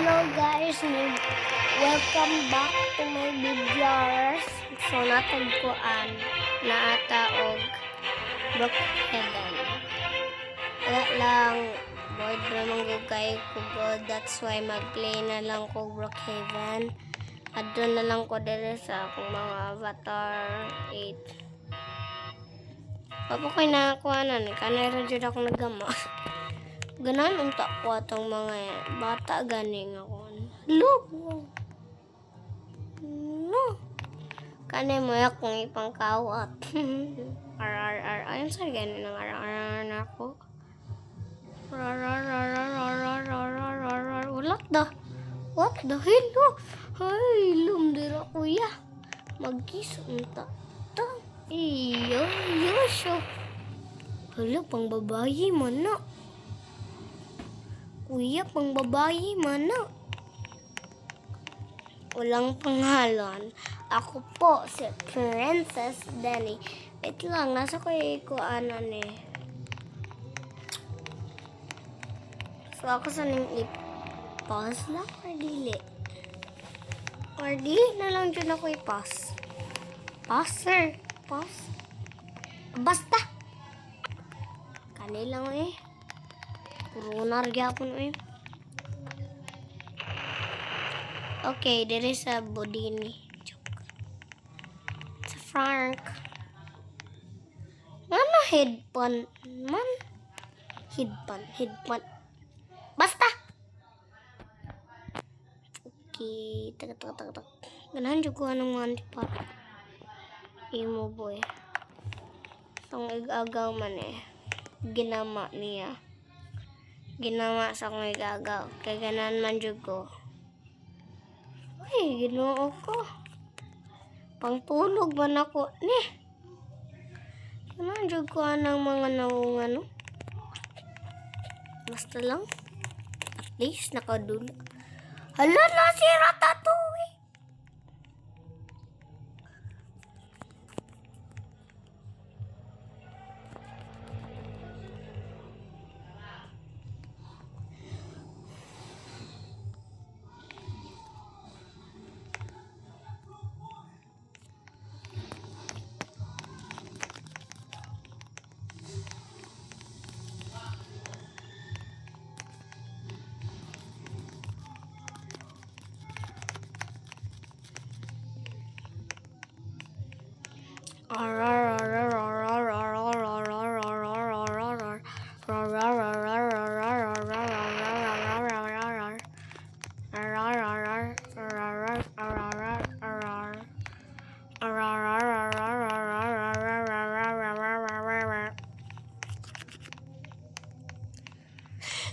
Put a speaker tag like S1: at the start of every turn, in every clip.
S1: Hello guys, welcome back to my videos. So natagpuan na ata og Brookhaven. Wala lang, bored naman ko kay Kugod. That's why mag-play na lang ko Brookhaven. At doon na lang ko dito sa akong mga Avatar 8. Papa ko'y nakakuha na ni. Kanay rin dyan ako nagama. Ganan unta ko atong mga bata ganing ako. Look. No. Kanay mo akong ipangkawat. RRR. Ayun sa ganin ng RRR na ako. What the hell? Ay, lumdira kuya. Magkis unta. Ta. Iyo. Yosho. Hala, pang babayi man na. Kuya, pang babayi mana. Walang pangalan. Ako po si Princess Denny. Wait lang, nasa ko ikuanan eh. So ako sa ning i-pause lang or dili? Or dili na lang dyan ako i-pause. Pause sir. Pause. Basta. Kanilang eh. Puro gyapon eh. Okay, there is a Bodini. Sa Frank. Ano headphone man? Headphone. Basta. Okay, tak. Ganahan jud ko anong mga antipat. Imo boy. Tong igagaw man eh. Ginama niya. Ginawa sa akong igagaw. Kaya ganan man dyan ko. Ay, ginoo ko. Pangtulog man ako. Ganan dyan ko anang mga naungan. No? Basta lang. At least nakadulo. Hala na si Ratatouille.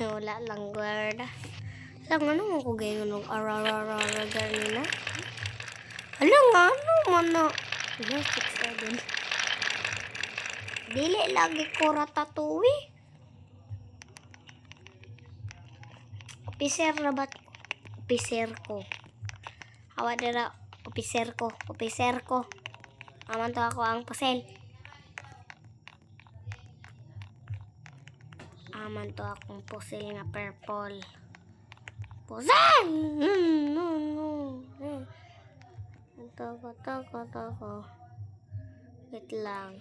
S1: Wala lang word. Lang ano mo ko gayon ng ganina? Alam nga ano man na. 6-7. Dili lagi ko Ratatouille. Officer na ba? Officer ko. Hawa dira. Officer ko. Aman to ako ang pasel. Aman to akong pusil nga purple. Pusil! No. Tako. Wait lang.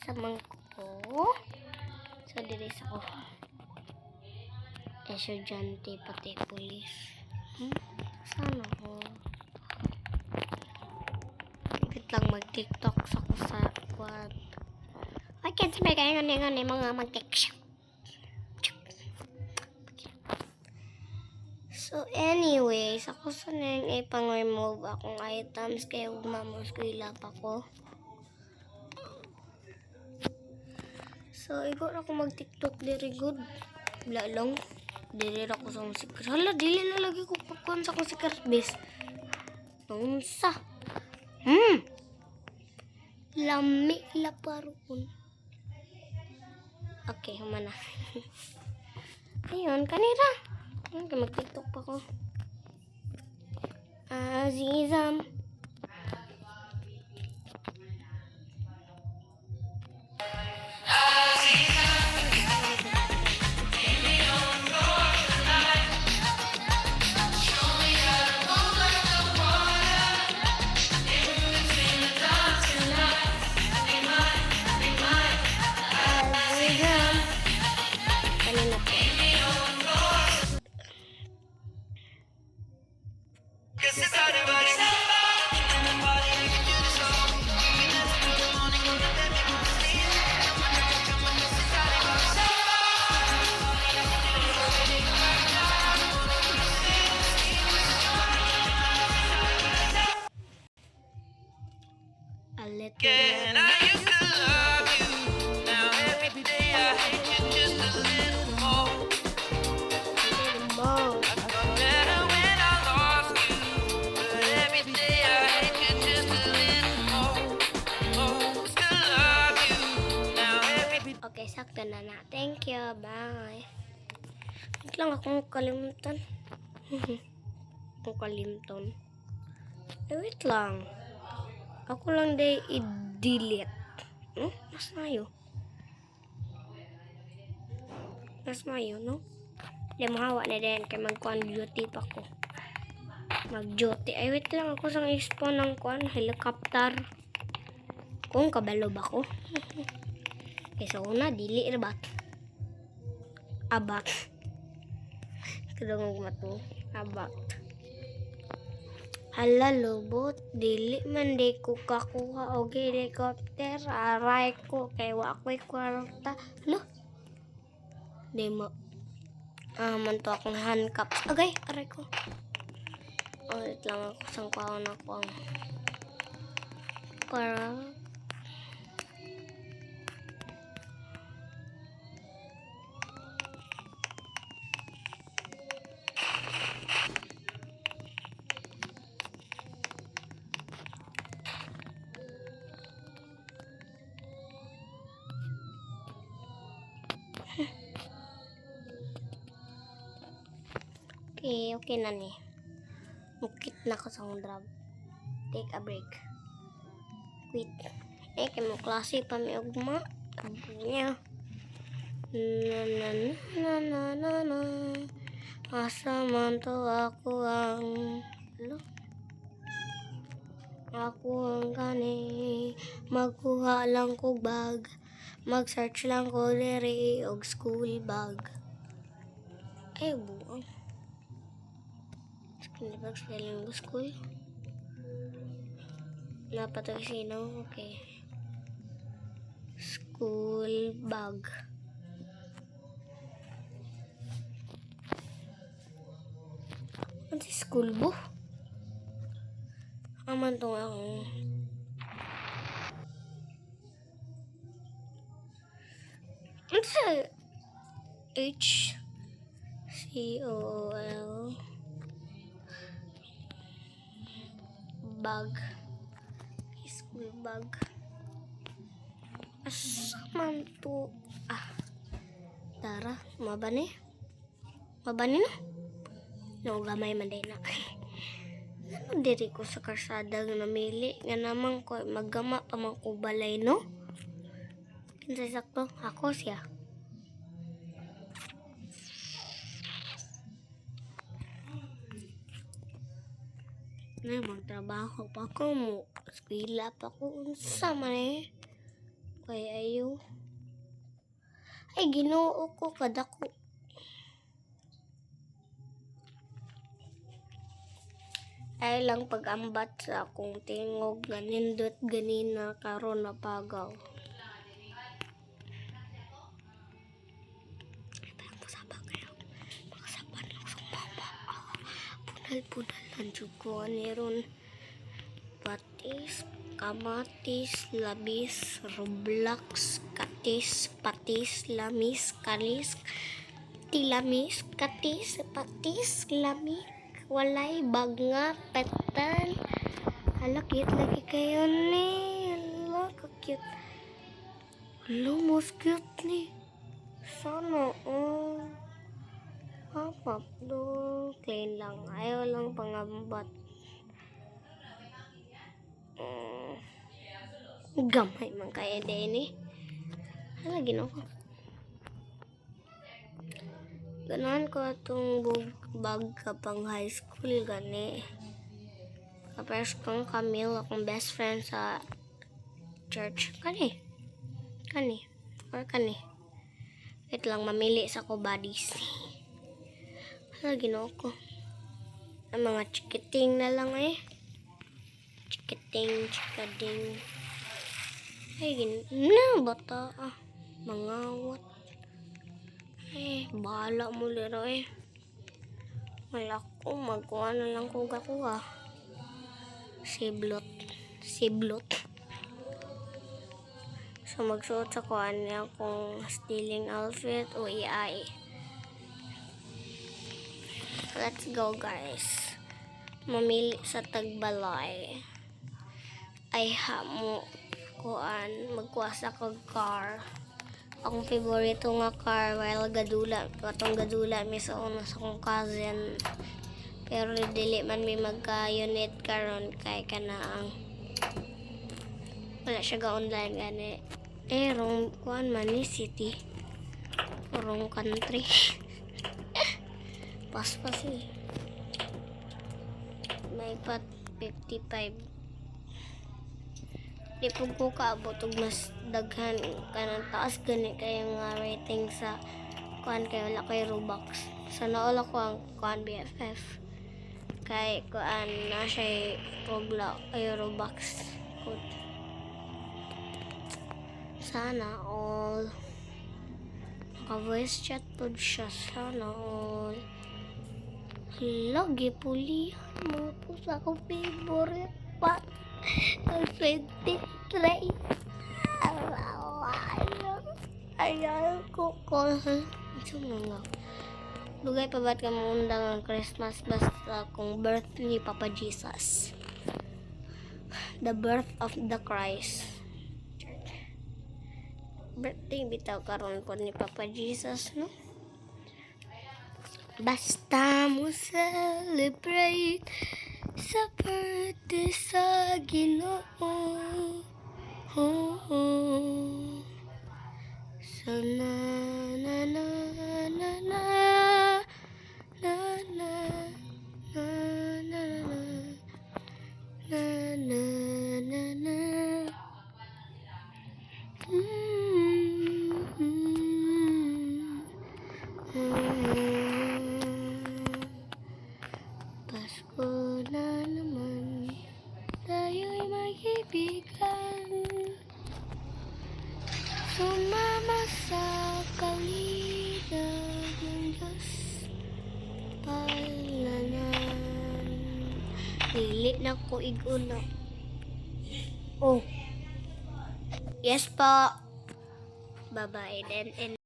S1: sa mangko. So diri sa ko. Estudyante pati pulis. Sana ko. Wait lang mag-TikTok sa ko sa quad. I can't say kaya nga mga mag-TikTok. So anyways, ako sa nang ipang-remove akong items kaya ugmamos ko ilapa ko. So igor ako mag-TikTok diri good. Wala lang. Dili ako sa secret. Hala, dili na lagi ko pakon sa akong secret base. Unsa? Lami laparon. Okay, humana. Ayun, kanira. Mag-TikTok pa ko. Azizam. A little
S2: And I used to love you. Now every day I hate you just a little more.
S1: more.
S2: I got better when I lost you, but every day I hate you just a little more. Oh, still love you. Now every
S1: Okay, sakto na na. Thank you. Bye. Wait lang akong kalimutan. Akong kalimutan. Wait lang. Ako lang day i-delete. Mas mayo. Mas mayo, no? Di mahawa na din kay mag-kuan duty pa ko. Mag-duty. Ay, wait lang ako sang ispawn ng kuan helicopter. Kung kabalo ba ko? Kaysa una, dili rabat. Abat. Kadungog mato. Abat. Hala, lubot. Dili man di ko kakuha og helicopter. Aray ko. Kay wa ko'y kwarta. Hala. Di mo. Manto akong handcuffs. Okay, aray ko. Ulit lang ako sang kaon ako. Para okay na ni. Mukit na ko sa akong drug. Take a break. Quit. Kay mo klase pa may ugma. Niya. Na. Asa man to ako ang ako ang gani. Magkuha lang ko bag. Mag-search lang ko diri og school bag. Ay, buang. School bag, spelling ko school. Napatag sino? Okay. School bag. Ano si school bo? Aman to nga ako. Ano sa HCOOL bag. School bag. Asa man to? Tara, mabani? Mabani na? No, gamay man din na. Ano diri ko sa karsada nga namili? Nga naman ko, maggama pa man ko balay, no? Kinsay sakto? Ako siya. Na, magtrabaho pa ko mo. Eskwela pa ko. Unsa man eh. kay ayo. Ay, Ginoo ko kadako. Ay lang pag-ambat sa akong tingog nga nindot ganina karon napagaw. Parang masabang kayo. Makasaban lang sa mama. Punal-punal lang jud ko ron. Patis, kamatis, labis, roblox, katis, patis, lamis, kalis, tilamis, katis, patis, lamik, walay, bagnga, petan. Hala, cute lagi kayo ni. Hala, ka-cute. Hala, mas cute ni. Sana, Hapap do. Clean lang. Ayaw lang pangambat. Gamay man kaya din eh. Hala, Ginoo ko. Ganahan ko itong bag kapang high school gani. Kapers kong Camille, akong best friend sa church. Kani. Or kani. Wait lang, mamili sa ko buddies. Hala, Ginoo ko. Ang mga chikiting na lang eh. Chikiting. Ay, bata ah. Mangawat. Eh, bahala mo liro eh. Wala ko, magkuha na lang ko gakuha. Siblot. So, magsuot sa kuhaan niya kung stealing outfit o AI. Let's go, guys. Mamili sa tagbalay. Ay, mo kuhaan. Magkuha sa kong car. Akong favorito nga car while gadula. Katong gadula mi sa una sa kong cousin. Pero dili man mi magka-unit karon kay kanaang wala siya ga-online gani. Wrong kuan man ni city. Wrong country. Paspas eh. May pat 55. Di po ko kaabot og mas daghan kanang taas gani kaya nga rating sa kuan kay wala kay Robux. So naula ko ang kuan BFF. Kay kuan na siya Robux code. Sana all voice chat po siya. Sana all lagi pulihan mo po sa akong favorite pa. 23. Ayaw ko ito nga. Lugay pa ba't ka maundang ang Christmas basta kung birth ni Papa Jesus. The birth of the Christ. Birthday bitaw karon po ni Papa Jesus, no? Basta mo celebrate sa birthday sa Ginoo. So na na na na na na na na na na na na na. Pasko na naman, tayo'y magkaibigan. Sumama sa kalidad ng Diyos palanan. Dili na ko iguna. Oh. Yes po. Bye-bye then.